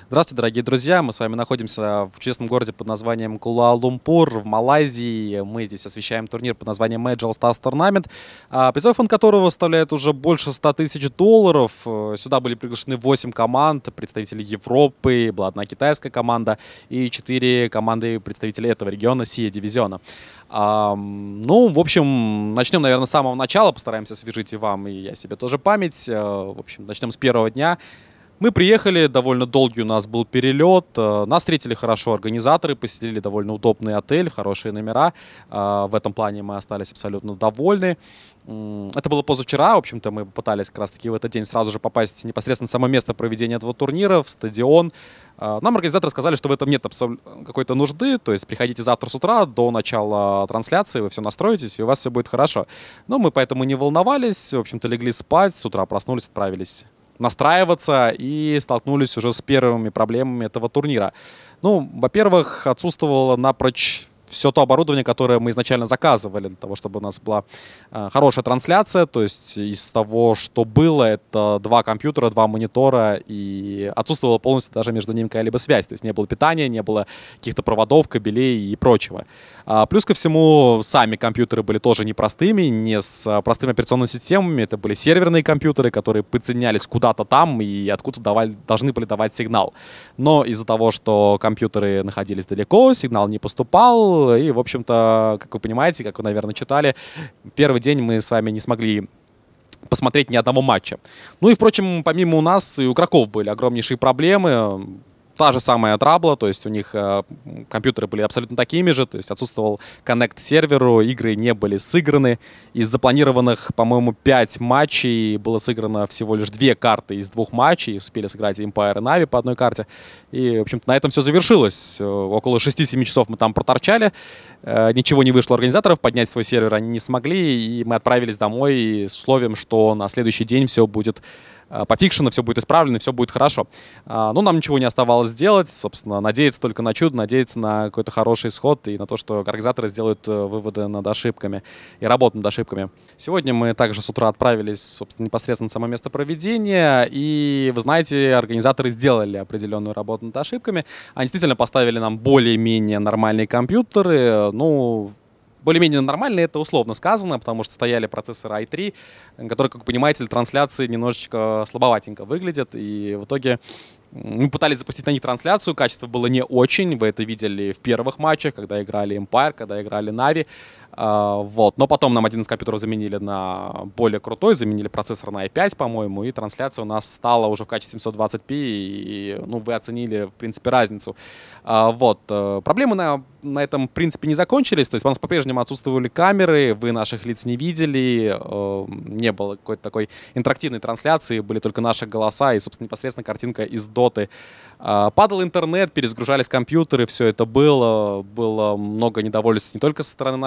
Здравствуйте, дорогие друзья! Мы с вами находимся в чудесном городе под названием Куала-Лумпур в Малайзии. Мы здесь освещаем турнир под названием Major Stars Tournament, призовой фонд которого составляет уже больше $100 000. Сюда были приглашены 8 команд, представителей Европы, была одна китайская команда и 4 команды представителей этого региона, Сия-дивизиона. В общем, начнем, наверное, с самого начала, постараемся освежить и вам, и я себе тоже память. В общем, начнем с первого дня. Мы приехали, довольно долгий у нас был перелет, нас встретили хорошо организаторы, поселили довольно удобный отель, хорошие номера, в этом плане мы остались абсолютно довольны. Это было позавчера, в общем-то мы пытались как раз-таки в этот день сразу же попасть непосредственно в само место проведения этого турнира, в стадион. Нам организаторы сказали, что в этом нет какой-то нужды, то есть приходите завтра с утра до начала трансляции, вы все настроитесь и у вас все будет хорошо. Но мы поэтому не волновались, в общем-то легли спать, с утра проснулись, отправились настраиваться и столкнулись уже с первыми проблемами этого турнира. Во-первых, отсутствовало напрочь все то оборудование, которое мы изначально заказывали для того, чтобы у нас была хорошая трансляция. То есть из того, что было, это 2 компьютера, 2 монитора, и отсутствовала полностью даже между ними какая-либо связь. То есть не было питания, не было каких-то проводов, кабелей и прочего. Плюс ко всему, сами компьютеры были тоже непростыми, не с простыми операционными системами. Это были серверные компьютеры, которые подсоединялись куда-то там и откуда должны были давать сигнал. Но из-за того, что компьютеры находились далеко, сигнал не поступал. И, в общем-то, как вы понимаете, как вы, наверное, читали, в первый день мы с вами не смогли посмотреть ни одного матча. И, впрочем, помимо у нас и у игроков были огромнейшие проблемы. Та же самая трабла, то есть у них компьютеры были абсолютно такими же, то есть отсутствовал коннект к серверу, игры не были сыграны. Из запланированных, по-моему, 5 матчей было сыграно всего лишь 2 карты из 2 матчей. Успели сыграть Empire и Na'Vi по одной карте. И, в общем-то, на этом все завершилось. Около 6-7 часов мы там проторчали. Ничего не вышло у организаторов, поднять свой сервер они не смогли. И мы отправились домой с условием, что на следующий день все будет пофикшено, все будет исправлено, все будет хорошо. Нам ничего не оставалось сделать, собственно, надеяться только на чудо, надеяться на какой-то хороший исход и на то, что организаторы сделают выводы над ошибками и работу над ошибками. Сегодня мы также с утра отправились, собственно, непосредственно на само место проведения, и, вы знаете, организаторы сделали определенную работу над ошибками. Они действительно поставили нам более-менее нормальные компьютеры, более-менее нормально, это условно сказано, потому что стояли процессоры i3, которые, как вы понимаете, для трансляции немножечко слабоватенько выглядят. И в итоге мы пытались запустить на них трансляцию, качество было не очень. Вы это видели в первых матчах, когда играли Empire, когда играли Na'Vi. Но потом нам один из компьютеров заменили на более крутой, заменили процессор на i5, по-моему, и трансляция у нас стала уже в качестве 720p, и вы оценили, в принципе, разницу. Проблемы на этом, в принципе, не закончились, то есть у нас по-прежнему отсутствовали камеры, вы наших лиц не видели, не было какой-то такой интерактивной трансляции, были только наши голоса и, собственно, непосредственно картинка из доты. Падал интернет, перезагружались компьютеры, все это было много недовольства не только со стороны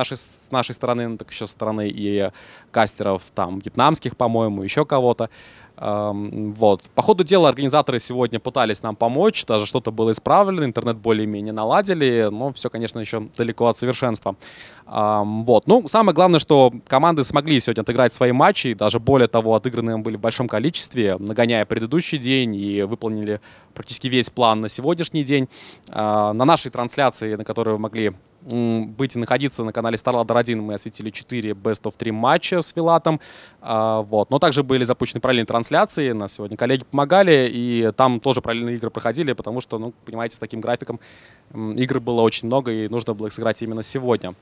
с нашей стороны, но так еще со стороны и кастеров, там, вьетнамских, по-моему, еще кого-то. По ходу дела организаторы сегодня пытались нам помочь, даже что-то было исправлено, интернет более-менее наладили, но все, конечно, еще далеко от совершенства. Самое главное, что команды смогли сегодня отыграть свои матчи, и даже более того, отыгранные были в большом количестве, нагоняя предыдущий день и выполнили практически весь план на сегодняшний день. На нашей трансляции, на которой вы могли быть и находиться на канале StarLadder 1, мы осветили 4 Best of 3 матча с Вилатом. Но также были запущены параллельные трансляции. Нас сегодня коллеги помогали, и там тоже параллельные игры проходили, потому что, понимаете, с таким графиком игр было очень много, и нужно было их сыграть именно сегодня.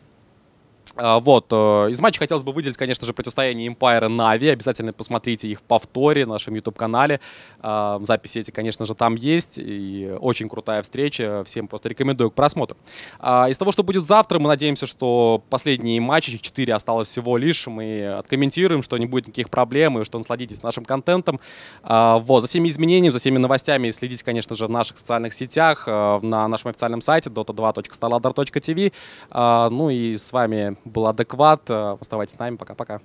Из матча хотелось бы выделить, конечно же, противостояние Empire и Na'Vi. Обязательно посмотрите их в повторе на нашем YouTube-канале. Записи эти, конечно же, там есть. И очень крутая встреча. Всем просто рекомендую к просмотру. Из того, что будет завтра, мы надеемся, что последние матчи, их 4 осталось всего лишь, мы откомментируем, что не будет никаких проблем, и что насладитесь нашим контентом. За всеми изменениями, за всеми новостями следите, конечно же, в наших социальных сетях, на нашем официальном сайте dota2.starladder.tv. И с вами был Адекват. Оставайтесь с нами. Пока-пока.